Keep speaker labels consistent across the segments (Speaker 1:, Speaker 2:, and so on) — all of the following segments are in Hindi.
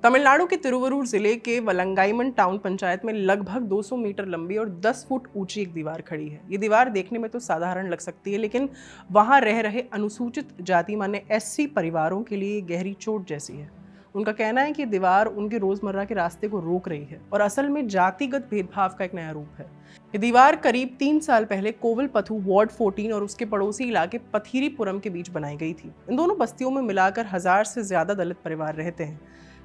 Speaker 1: तमिलनाडु के तिरुवरूर जिले के वलंगाईमन टाउन पंचायत में लगभग 200 मीटर लंबी और 10 फुट ऊंची एक दीवार खड़ी है। ये दीवार देखने में तो साधारण लग सकती है, लेकिन वहां रह रहे अनुसूचित जाति माने एससी परिवारों के लिए गहरी चोट जैसी है। उनका कहना है कि दीवार उनके रोजमर्रा के रास्ते को रोक रही है और असल में जातिगत भेदभाव का एक नया रूप है। ये दीवार करीब 3 साल पहले कोविलपथु वार्ड 14 और उसके पड़ोसी इलाके पथीरीपुरम के बीच बनाई गई थी। इन दोनों बस्तियों में मिलाकर 1000 से ज्यादा दलित परिवार रहते हैं।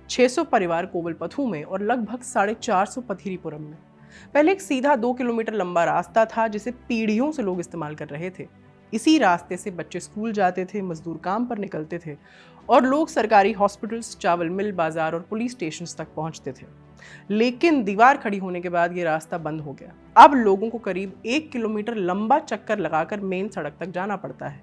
Speaker 1: 600 परिवार कोविलपथु में और लगभग 450 पथीरीपुरम में। पहले एक सीधा 2 किलोमीटर लंबा रास्ता था जिसे पीढ़ियों से लोग इस्तेमाल कर रहे थे। इसी रास्ते से बच्चे स्कूल जाते थे, मजदूर काम पर निकलते थे और लोग सरकारी हॉस्पिटल्स, चावल मिल, बाजार और पुलिस स्टेशन तक पहुंचते थे। लेकिन दीवार खड़ी होने के बाद ये रास्ता बंद हो गया। अब लोगों को करीब 1 किलोमीटर लंबा चक्कर लगाकर मेन सड़क तक जाना पड़ता है।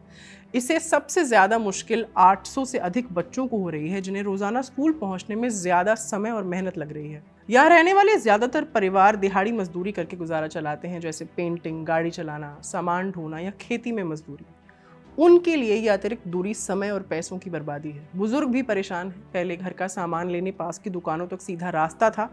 Speaker 1: इससे सबसे ज्यादा मुश्किल 800 से अधिक बच्चों को हो रही है, जिन्हें रोजाना स्कूल पहुंचने में ज्यादा समय और मेहनत लग रही है। यहाँ रहने वाले ज्यादातर परिवार दिहाड़ी मजदूरी करके गुजारा चलाते हैं, जैसे पेंटिंग, गाड़ी चलाना, सामान ढोना या खेती में मजदूरी। उनके लिए ये अतिरिक्त दूरी समय और पैसों की बर्बादी है। बुजुर्ग भी परेशान हैं। पहले घर का सामान लेने पास की दुकानों तक सीधा रास्ता था,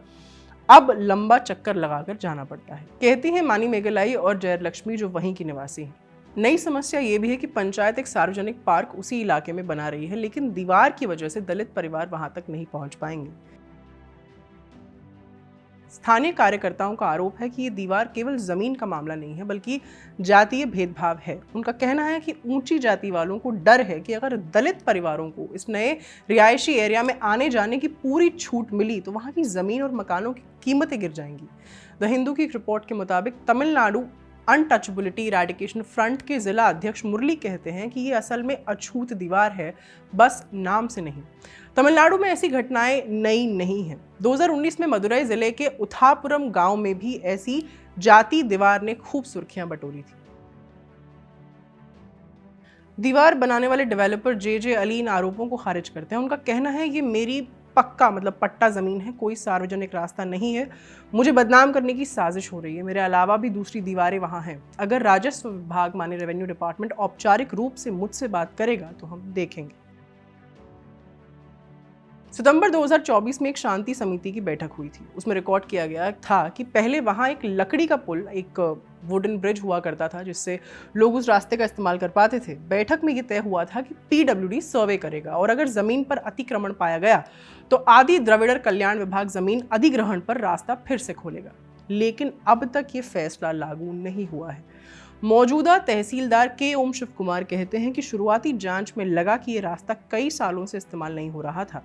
Speaker 1: अब लंबा चक्कर लगाकर जाना पड़ता है, कहती हैं मानी मेघलाई और जयलक्ष्मी, जो वहीं की निवासी हैं। नई समस्या ये भी है कि पंचायत एक सार्वजनिक पार्क उसी इलाके में बना रही है, लेकिन दीवार की वजह से दलित परिवार वहां तक नहीं पहुंच पाएंगे। स्थानीय कार्यकर्ताओं का आरोप है कि ये दीवार केवल जमीन का मामला नहीं है, बल्कि जातीय भेदभाव है। उनका कहना है कि ऊंची जाति वालों को डर है कि अगर दलित परिवारों को इस नए रिहायशी एरिया में आने जाने की पूरी छूट मिली तो वहां की जमीन और मकानों की कीमतें गिर जाएंगी। द हिंदू की एक रिपोर्ट के मुताबिक तमिलनाडु अनटचेबिलिटी इरेडिकेशन फ्रंट के जिला अध्यक्ष मुरली कहते हैं कि ये असल में अछूत दीवार है, बस नाम से नहीं। तमिलनाडु में ऐसी घटनाएं नई नहीं हैं। 2019 में मदुरई जिले के उथापुरम गांव में भी ऐसी जाति दीवार ने खूब सुर्खियां बटोरी थी। दीवार बनाने वाले डेवलपर जे अली इन आरोपों को खारिज करते हैं। उनका कहना है ये मेरी पक्का पट्टा जमीन है, कोई सार्वजनिक रास्ता नहीं है। मुझे बदनाम करने की साजिश हो रही है। मेरे अलावा भी दूसरी दीवारें वहां हैं। अगर राजस्व विभाग माने रेवेन्यू डिपार्टमेंट औपचारिक रूप से मुझसे बात करेगा तो हम देखेंगे। सितंबर 2024 में एक शांति समिति की बैठक हुई थी। उसमें रिकॉर्ड किया गया था कि पहले वहां एक लकड़ी का पुल, एक वुडन ब्रिज हुआ करता था, जिससे लोग उस रास्ते का इस्तेमाल कर पाते थे। बैठक में ये तय हुआ था कि पीडब्ल्यूडी सर्वे करेगा और अगर जमीन पर अतिक्रमण पाया गया तो आदि द्रविड़ कल्याण विभाग जमीन अधिग्रहण पर रास्ता फिर से खोलेगा। लेकिन अब तक ये फैसला लागू नहीं हुआ है। मौजूदा तहसीलदार के ओम शिव कुमार कहते हैं कि शुरुआती जांच में लगा कि ये रास्ता कई सालों से इस्तेमाल नहीं हो रहा था।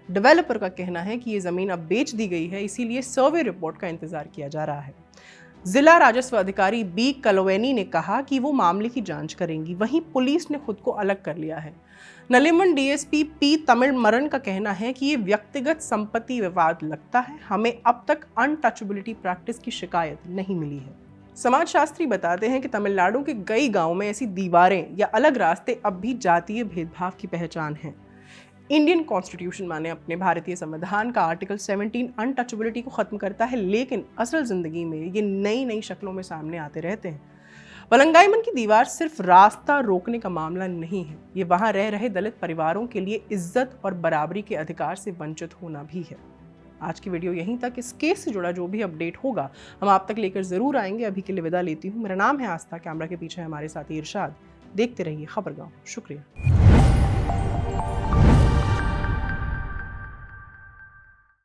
Speaker 1: डेवलपर का कहना है कि ये जमीन अब बेच दी गई है, इसीलिए सर्वे रिपोर्ट का इंतजार किया जा रहा है। जिला राजस्व अधिकारी बी कलोवेनी ने कहा कि वो मामले की जांच करेंगी। वहीं पुलिस ने खुद को अलग कर लिया है। नलिमन डीएसपी पी तमिलमरन का कहना है कि ये व्यक्तिगत संपत्ति विवाद लगता है। हमें अब तक अनटचेबिलिटी प्रैक्टिस की शिकायत नहीं मिली है। समाजशास्त्री बताते हैं कि तमिलनाडु के कई गांवों में ऐसी दीवारें या अलग रास्ते अब भी जातीय भेदभाव की पहचान है। इंडियन कॉन्स्टिट्यूशन माने अपने भारतीय संविधान का आर्टिकल 17 अनटचेबिलिटी को खत्म करता है, लेकिन असल जिंदगी में ये नई नई शक्लों में सामने आते रहते हैं। वलंगाईमन की दीवार सिर्फ रास्ता रोकने का मामला नहीं है, ये वहां रह रहे दलित परिवारों के लिए इज्जत और बराबरी के अधिकार से वंचित होना भी है। आज की वीडियो यहीं तक। इस केस से जुड़ा जो भी अपडेट होगा हम आप तक लेकर जरूर आएंगे। अभी के लिए विदा लेती हूँ। मेरा नाम है आस्था, कैमरा के पीछे हमारे साथी इरशाद। देखते रहिए खबरगांव। शुक्रिया।